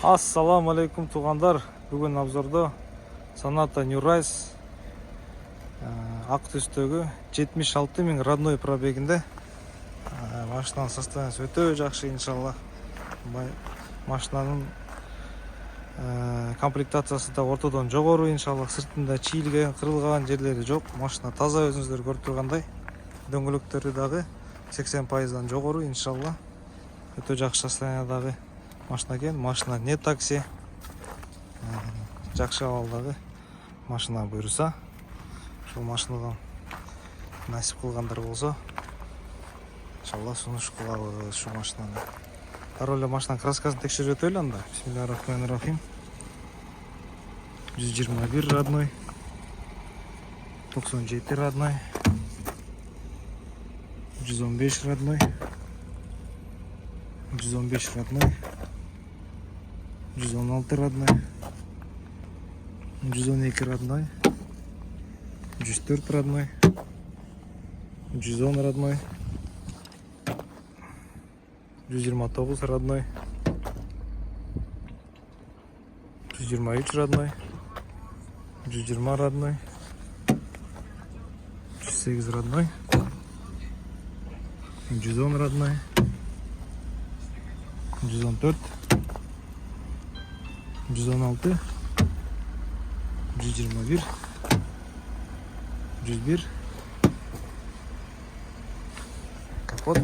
Ассаламу алейкум туғандар. Бүгін обзорда Sonata New Rise ақ түстегі 76 000 родной пробегінде. Машинаның состояниесі өте жақсы, иншалла. Машинаның комплектациясы да ортадан жоғары, иншалла. Сыртында чийлген, қырылған жерлері жоқ. Машина таза, өзіңіздер көріп тұрғандай. Дөңгелектері дағы 80%-дан жоғары, иншалла. Өте жақсы состояниедағы машина екен. Машина не такси, жақсы авалдағы машина бұйырса. Шол машинадан насип қылғандар болса, иншалла соны қылабыз шу машинаны. Ароле машина краскасын текшеріп өтелі анда. Бисмиллахиррахманиррахим. 121 родной, 97 родной, 115 родной, 115 родной, 116 родной, 112 родной, 104 родной, 110 родной, 129 родной, 123 родной, 120 родной, 108 родной, 110 родной, 114, 116, 121, 101, капот,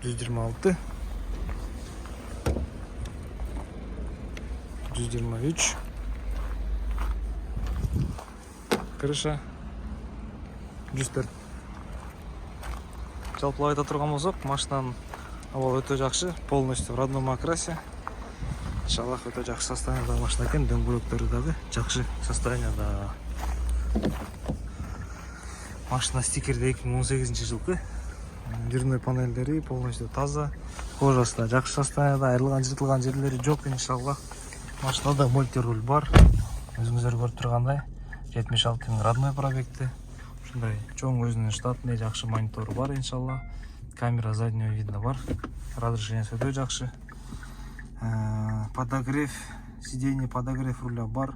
126, 123, крыша, 104. Жалпылай айта тұрған болсақ, машинаның авалы өте жақсы, полностью в родном окрасе. Иншаллах, өте жақсы состояниеда машина екен, дөңгелектері дағы жақсы состояниеда. Машина стикерде 2018 жылғы. Дверной панельдері полностью таза, кожасы да жақсы состояниеда, айырылған жыртылған жерлері жоқ, иншаллах. Машинада мультируль бар, өзіңіздер көріп тұрғандай, 76 000 родной пробегті. Шындай чоң өзінің штатный жақсы мониторы бар, иншалла. Камера заднего видно бар, разрешение өте жақсы. Подогрев сиденье, подогрев руля бар,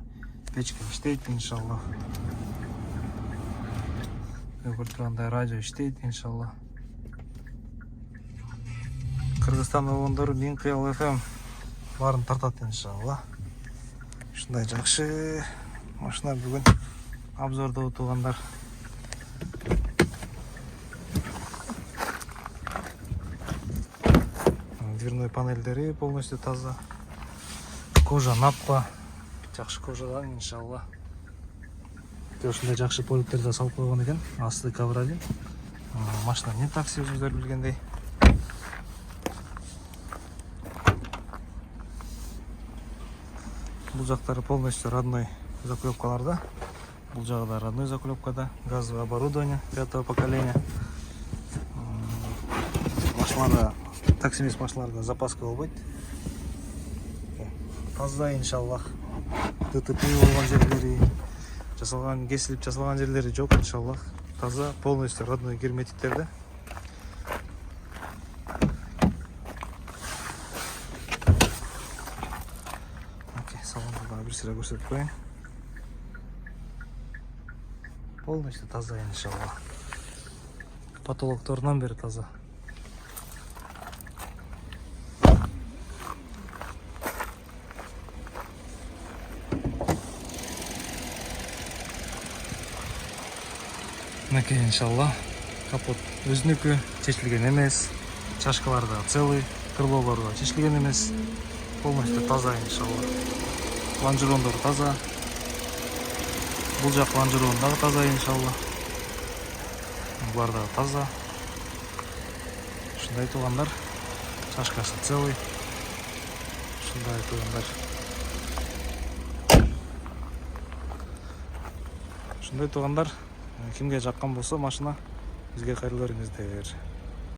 печка іштейді, иншалла. Көріп тұрғандай радио іштейді, иншалла. Қырғызстан олғандары мен қиял FM барын тартады, иншалла. Шындай жақсы машина бүгін обзорда отырғандар. Дверной панельдері полностью таза. Кожа наппа. Жақсы кожадан, иншалла. Шындай жақсы поликтерді салып қойған екен. Асты коврали. Машина не такси, өзіңіздер білгендей. Бұл жақтары полностью родной заклепкаларда. Бұл жағы да родной заклепкада. Газовое оборудование 5-го поколения. Машинада такси емес машиналарда запаска болбайды. Таза, иншаллах. ДТП болған жерлері, жасалған, кесіліп жасалған жерлері жоқ, иншаллах. Таза, полностью родной герметиктерді. Салонда бір сірі көрсетіп қойын. Полностью таза, иншалла. Потолокторынан бері таза. Мінекей, иншалла. Капот өзінікі, шешілген емес. Чашкаларда целый, крылоларда шешілген емес. Полностью таза, иншалла. Лонжерондор таза. Бұл жақ лонжерондағы таза, иншалла. Бұлардағы таза. Шындай туғандар. Чашкасы целый. Шындай туғандар. Шындай туғандар. Кімге жаққан болса машина, бізге қайырлы көріңіздер.